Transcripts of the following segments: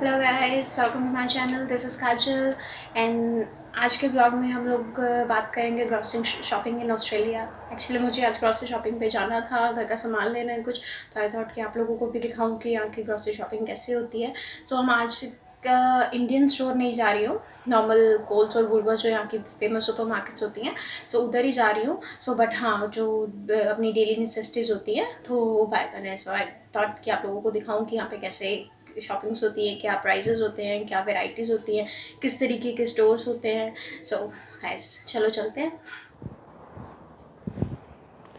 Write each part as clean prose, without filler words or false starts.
Hello guys, welcome to my channel. This is Kajal and आज के blog में हम लोग बात करेंगे grocery shopping in Australia. Actually मुझे आज ग्रॉसरी शॉपिंग पे जाना था, घर का सामान लेना है कुछ, तो आई थॉट कि आप लोगों को भी दिखाऊं कि यहाँ की ग्रॉसरी शॉपिंग कैसे होती है। सो हम आज इंडियन स्टोर नहीं जा रही हूँ, नॉर्मल कोल्स और वुलवर्थ जो यहाँ की फेमस सुपर मार्केट्स होती हैं, सो उधर ही जा रही हूँ। सो बट हाँ, जो अपनी डेली नेसेसिटीज़ होती हैं तो वो बाय करना है। सो आई थॉट कि आप लोगों को दिखाऊं कि यहाँ पे कैसे शॉपिंग्स होती हैं, क्या प्राइजेस होते हैं, क्या वेराइटीज़ होती हैं, किस तरीके के स्टोर्स होते हैं। सो गाइस चलो चलते हैं।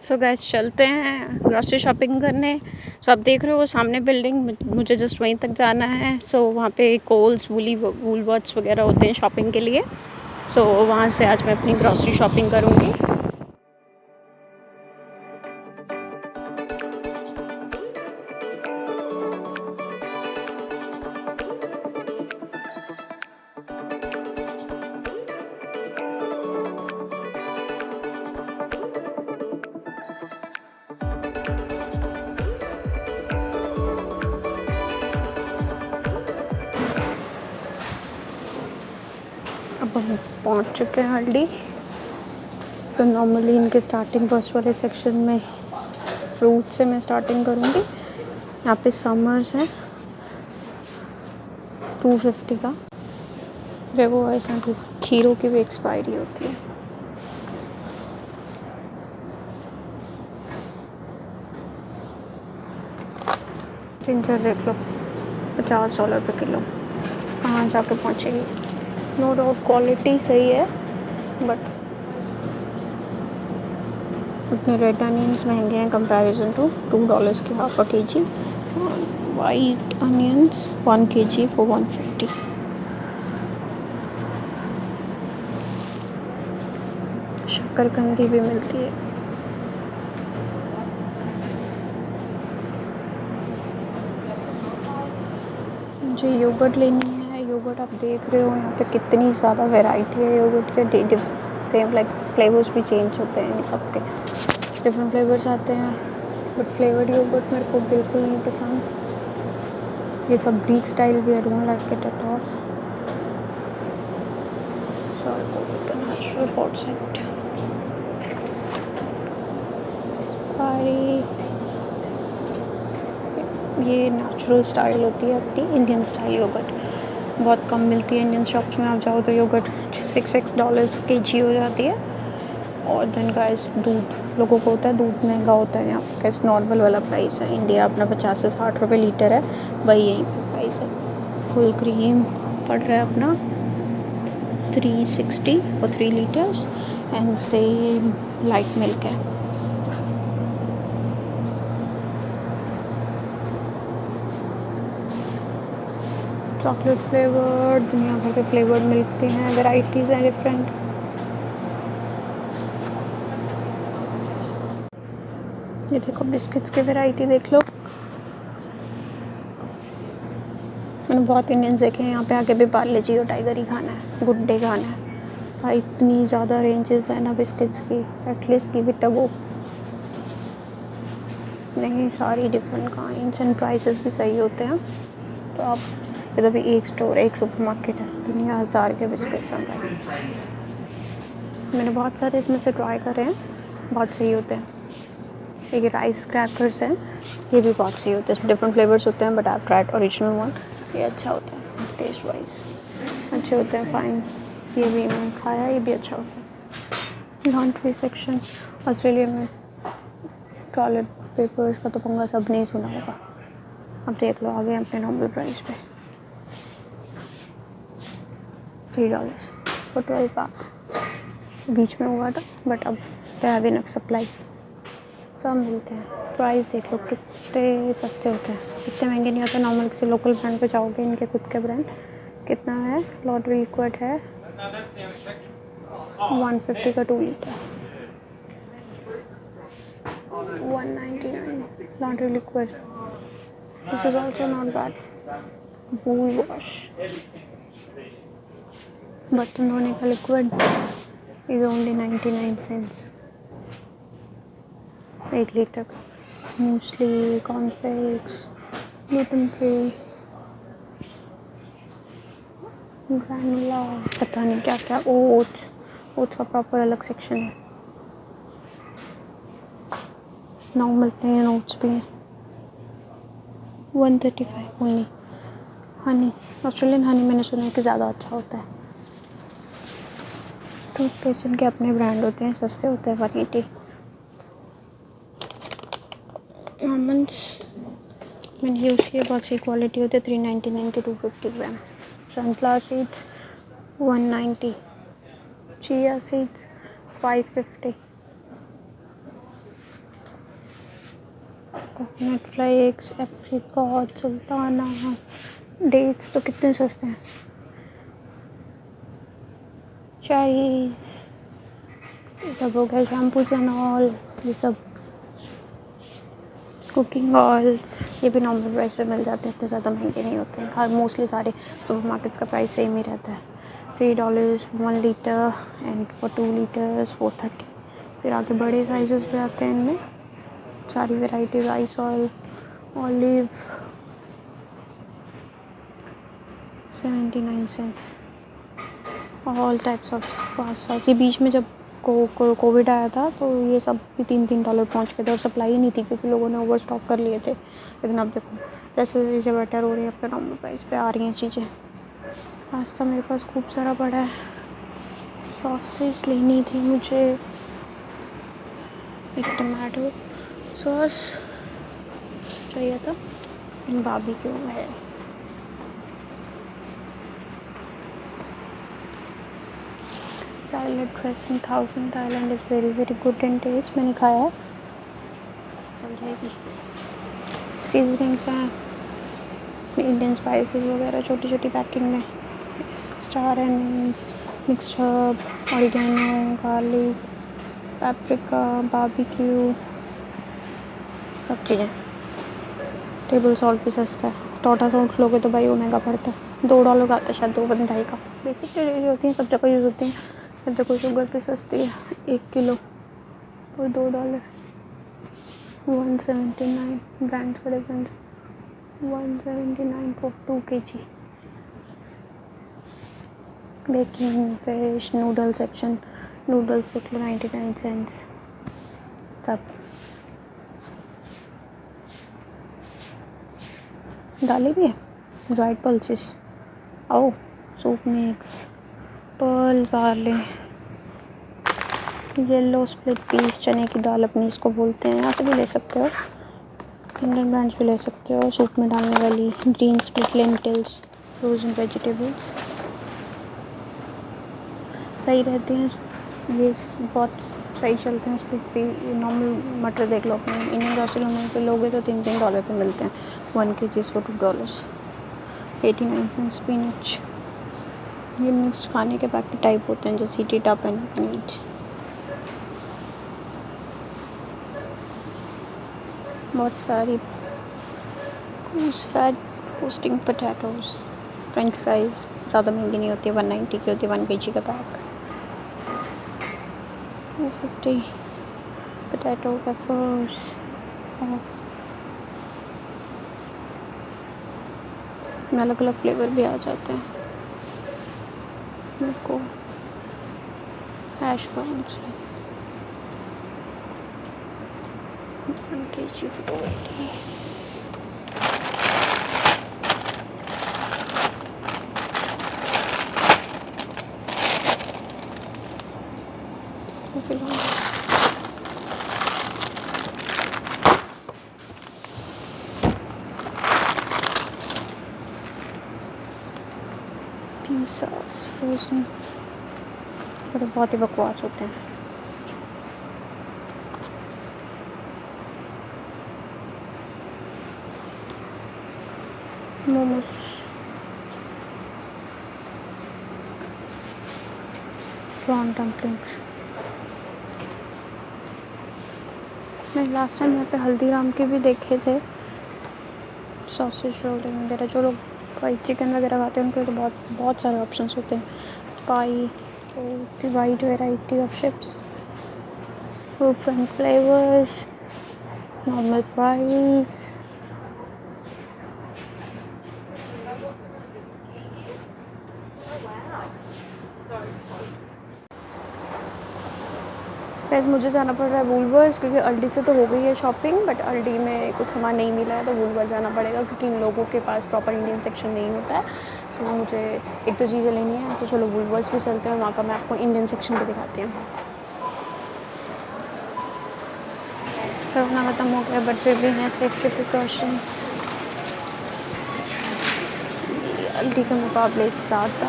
सो गाइस चलते हैं ग्रॉसरी शॉपिंग करने। सो आप देख रहे हो सामने बिल्डिंग, मुझे जस्ट वहीं तक जाना है। सो वहाँ पे कोल्स वूलवर्थ्स वगैरह होते हैं शॉपिंग के लिए। सो वहाँ से आज मैं अपनी ग्रॉसरी शॉपिंग करूँगी। अब हम पहुँच चुके हैं हल्दी। सो नॉर्मली इनके स्टार्टिंग फर्स्ट वाले सेक्शन में फ्रूट से मैं स्टार्टिंग करूँगी। यहाँ पे समर्स है 250 का। जब वो ऐसा कि खीरों की भी एक्सपायरी होती है। जिंजर देख लो, $50 पे किलो। कहाँ जाके पहुँचेगी। नो डाउट क्वालिटी सही है, बट अपने रेड अनियंस महंगे हैं कंपैरिजन टू $2 की half a K G. White onions 1 kg for 150। शक्करकंदी भी मिलती है। मुझे योगर्ट लेनी है। योगर्ट आप देख रहे हो यहाँ पे कितनी ज़्यादा वैरायटी है योगर्ट के। सेम लाइक फ्लेवर्स भी चेंज होते हैं, इन सब के डिफरेंट फ्लेवर्स आते हैं, बट फ्लेवर्ड योगर्ट मेरे को बिल्कुल नहीं पसंद। ये सब ग्रीक स्टाइल भी, I don't like it at all. So I go with the natural percent. ये नेचुरल स्टाइल होती है अपनी इंडियन स्टाइल योगर्ट। बहुत कम मिलती है इंडियन शॉप्स में। आप जाओ तो योगर्ट $6 के जी हो जाती है। और देन गाइस दूध, लोगों को होता है दूध महंगा होता है। यहाँ पे कैसे नॉर्मल वाला प्राइस है। इंडिया अपना 50 से 60 रुपये लीटर है, वही यहीं पे प्राइस है। फुल क्रीम पड़ रहा है अपना 360 for 3 litres and same light milk है। चॉकलेट फ्लेवर्ड, दुनिया भर के फ्लेवर्ड मिलते हैं, वेराइटीज़ हैं डिफरेंट। ये देखो बिस्किट्स की वैरायटी देख लो। मैंने बहुत इंडियंस देखे हैं यहाँ पे आके भी पार्ले जी और टाइगर ही खाना है, गुड डे खाना है। भाई इतनी ज़्यादा रेंजेस है ना बिस्किट्स की, एटलीस्ट की भी टगो नहीं, सारी डिफरेंट काइंड्स एंड प्राइसेस भी सही होते हैं। तो आप इधर भी एक स्टोर, एक सुपर मार्केट है, दुनिया हज़ार के बिस्किट्स हैं। मैंने बहुत सारे इसमें से ट्राई करे हैं, बहुत सही होते हैं। ये राइस क्रैकर्स हैं, ये भी बहुत सही होते हैं। इसमें डिफरेंट फ्लेवर्स होते हैं, बट आप ट्राइड ओरिजिनल वन, ये अच्छा होता है टेस्ट वाइज, अच्छे होते हैं, फाइन। ये भी मैंने खाया, ये भी अच्छा होता है। लॉन्ड्री सेक्शन ऑस्ट्रेलिया में टॉयलेट पेपर्स का तो पंगा सब नहीं सुना होगा। अब देख लो आगे अपने नॉर्मल प्राइस पे $3 फॉर 12 पैक। बीच में हुआ था, बट अब हैव इनफ सप्लाई, सब मिलते हैं। प्राइस देख लो कितने सस्ते होते हैं, इतने महंगे नहीं होते। नॉर्मल किसी लोकल ब्रांड पे जाओगे, इनके खुद के ब्रांड कितना है। लॉन्ड्री लिक्विड है 150 का 2 litre, 199 laundry liquid. This is also not bad. Wool wash, बर्तन धोने का liquid is only 99 cents 1 litre का। Muesli, cornflakes, gluten free, granola, पता नहीं क्या क्या, ओट्स, ओट्स का प्रॉपर अलग सेक्शन है। नॉर्मल प्लेन ओट्स भी है 135 ओनली। हनी, ऑस्ट्रेलियन हनी मैंने सुना है कि ज़्यादा अच्छा होता है। टूथपेस्ट के अपने ब्रांड होते हैं, सस्ते होते हैं 180। आमंड्स मैंने यूज़ किए, बहुत सी क्वालिटी होती है, 399 के 250 gram. Sunflower seeds 190, chia seeds 550, coconut flakes, apricot, sultana, dates तो कितने सस्ते हैं। चाइज, ये सब हो गया, शैम्पूस एंड ऑल, ये सब कुकिंग ऑयल्स, ये भी नॉर्मल प्राइस पे मिल जाते हैं, इतने ज़्यादा महंगे नहीं होते हैं। हर मोस्टली सारे सुपर मार्केट्स का प्राइस सेम ही रहता है, $3 1 लीटर, एंड फॉर 2 लीटर्स 430। फिर आगे बड़े साइजेस पे आते हैं, इनमें सारी variety, rice oil, olive 79 cents, all types of pasta. ये बीच में जब कोविड आया था तो ये सब भी $3 पहुंच गए थे और सप्लाई ही नहीं थी क्योंकि लोगों ने ओवर स्टॉक कर लिए थे। लेकिन अब देखो जैसे चीज़ें बेटर हो रही हैं, अपने नॉर्मल प्राइस पे आ रही हैं चीज़ें। पास्ता मेरे पास खूब सारा पड़ा है। सॉसेस लेनी थी मुझे, एक टमाटो सॉस चाहिए था, बारबेक्यू है। Salad dressing 1000 Thailand is very very good in taste, मैंने खाया है, चल जाएगी। सीजनिंग्स हैं, इंडियन स्पाइसेस वगैरह छोटी छोटी पैकिंग में, star Annie's, mixed herb, oregano, garlic, paprika, barbecue, सब चीज़ें। टेबल सॉल्ट भी सस्ता है, टोटा सॉल्ट लोगे तो भाई वो महंगा पड़ता है, $2 का आता है शायद, 2-2.5 का। बेसिक चीज़ें जो होती हैं सब जगह यूज़ होती हैं। फिर देखो शुगर भी सस्ती है, 1 किलो और $2, 179, ब्रांड्स का difference, 179 for 2 kg। Baking, fish, noodle section, noodles 99 cents, सब। दालें भी है, ड्राइड पल्सेस, आओ, soup mix, pearl barley, yellow split peas, चने की दाल अपनी इसको बोलते हैं, यहाँ से भी ले सकते हो, इंडियन ब्रांड्स भी ले सकते हो। सूप में डालने वाली green split lentils, frozen vegetables सही रहते हैं, ये बहुत सही चलते हैं। स्प्लिट भी, नॉर्मल मटर देख लो अपने इंडियन ग्रोसरी में पे लोगे तो $3 पे मिलते हैं, 1 kg for $2, 89 सेंट्स। स्पिनच, ये मिक्स खाने के पैकेट टाइप होते हैं, जैसे heat it up and eat. बहुत सारी fat roasting potatoes, french fries ज़्यादा महंगी नहीं होती है, 190 की होती है 1 kg का पैक। 250 पोटैटो पेपर्स, में अलग अलग फ्लेवर भी आ जाते हैं। मेरे को hash browns 1 kg for 280। Pizzas frozen, बड़े बहुत ही बकवास होते हैं। Momos, prawn dumplings. मैं लास्ट टाइम यहाँ पे हल्दीराम के भी देखे थे सॉसेज रोल वगैरह, जो लोग फ्राइड चिकन वगैरह खाते हैं उनके तो बहुत बहुत सारे ऑप्शंस होते हैं। Pie, wide variety of chips, fruits and flavours, normal price. वैसे मुझे जाना पड़ रहा है वूलवर्स, क्योंकि अल्डी से तो हो गई है शॉपिंग, बट अल्डी में कुछ सामान नहीं मिला है तो वूलवर्स जाना पड़ेगा, क्योंकि इन लोगों के पास प्रॉपर इंडियन सेक्शन नहीं होता है। सो मुझे एक दो चीज़ें लेनी है, तो चलो वूलवर्स भी चलते हैं, वहाँ का मैं आपको इंडियन सेक्शन भी दिखाती हूँ। कोरोना ख़त्म हो गया बट फिर भी हैं सेफ्टी प्रिकॉशंस। अल्डी के मुकाबले ज़्यादा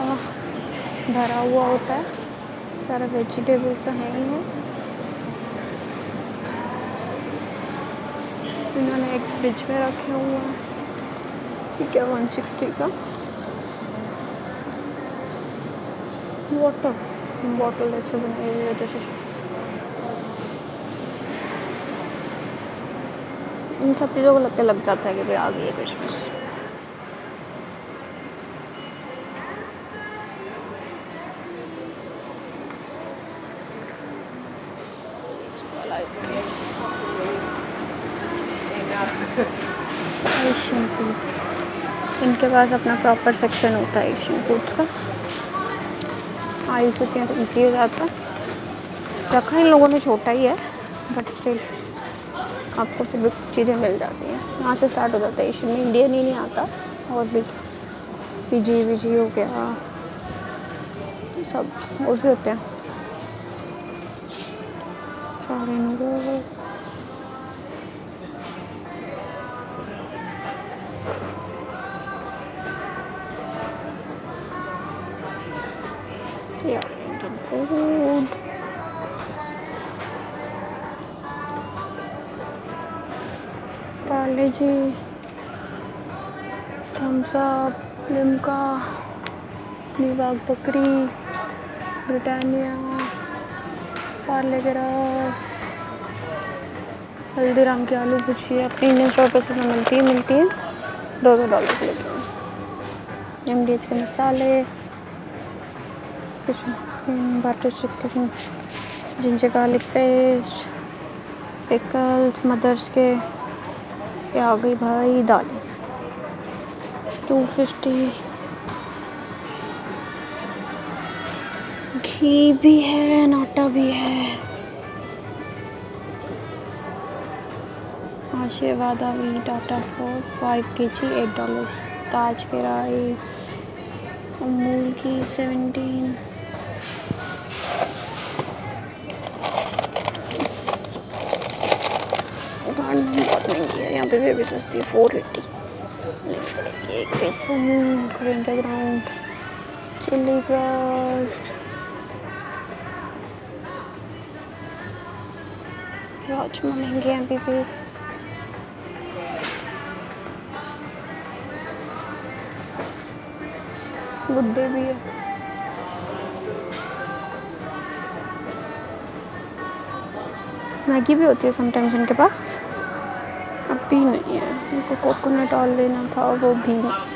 भरा हुआ होता है, सारा वेजिटेबल्स तो है ही है। इन्होंने एग्स फ्रिज में रखे हुए हैं, ठीक है। 160 का वाटर बॉटल ऐसे बनाई हुई है जैसे। इन सब चीज़ों को लग जाता है कि भाई आ गई है क्रिसमस। एशियन फूड, इनके पास अपना प्रॉपर सेक्शन होता है एशियन फूड्स का। आयुष होती हैं तो ईजी हो जाता है। रखा इन लोगों ने छोटा ही है, बट स्टिल आपको फिर भी चीज़ें मिल जाती हैं। यहाँ से स्टार्ट हो जाता है एशियन में, इंडियन ही नहीं आता। और भी पीजी हो गया, सब और भी होते हैं सारे नूडल। इंडियन फूड, पार्ले जी, थम्स अप, लिम्का, नीवाग बकरी, ब्रिटानिया, पार्ले के रस, हल्दीराम की आलू भुजिया। अपनी इंडियन स्टोर पर से मिलती है $2 के लिए। MDH के मसाले, कुछ butter chicken, ginger garlic paste, pickles, mother's के। ये आ गई भाई दालें 250। घी भी है, नाटा भी है, आशीर्वाद व्हीट आटा फ्लोर 5 kg $8। ताज के राइस, अमूल की 17। दाल बहुत महंगी है, यहाँ पे भी सस्ती है 480। एक बेसन, ग्राइंडर ग्राउंड, चिली क्रस्ट, राजमा महंगे हैं अभी भी। गुड्डे भी है। मैगी भी होती है समटाइम्स इनके पास, अब भी नहीं है। इनको कोकोनट ऑयल लेना था, वो भी नहीं है।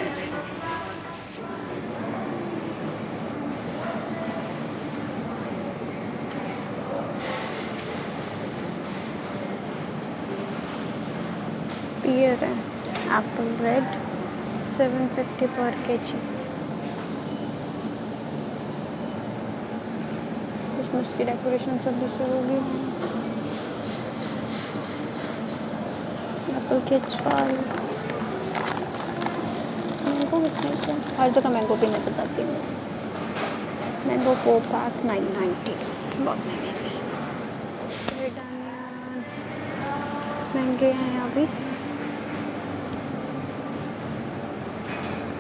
पियर है, एप्पल रेड 750 पर kg। क्रिसमस की डेकोरेशन सब से होगी। Apple kids 5। मैंगो कितने का? हर जगह मैंगो पीने तो जाती है। मैंगो 4 पैक 990, बहुत महंगे हैं। महंगे हैं यहाँ भी,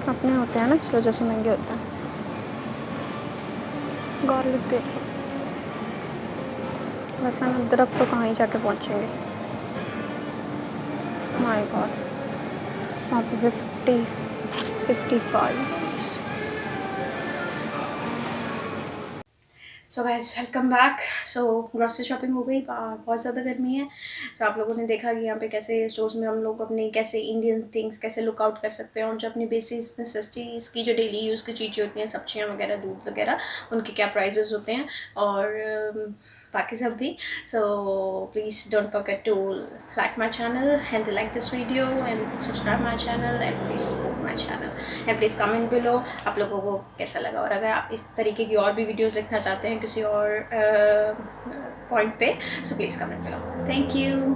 अपने होते हैं ना, इस वजह से महंगे होते हैं। गार्लिक देख लो, लहसुन अदरक तो कहाँ ही जाके पहुँचेंगे। माय गॉड, वहाँ पे 55। So guys welcome back. So grocery shopping हो गई, बहुत ज़्यादा गर्मी है। सो आप लोगों ने देखा कि यहाँ पे कैसे स्टोर्स में हम लोग अपने कैसे इंडियन थिंग्स कैसे लुक आउट कर सकते हैं, और जो अपनी बेसिक नेसेसिटीज़ की जो डेली यूज़ की चीज़ें होती हैं, सब्जियाँ वगैरह, दूध वगैरह, उनके क्या प्राइजेस होते हैं। और बाकी सब भी. So please don't forget to like my channel and like this video and subscribe my channel and please support my channel and please comment below आप लोगों को कैसा लगा, और अगर आप इस तरीके की और भी वीडियोस देखना चाहते हैं किसी और पॉइंट पे, so please comment below. Thank you.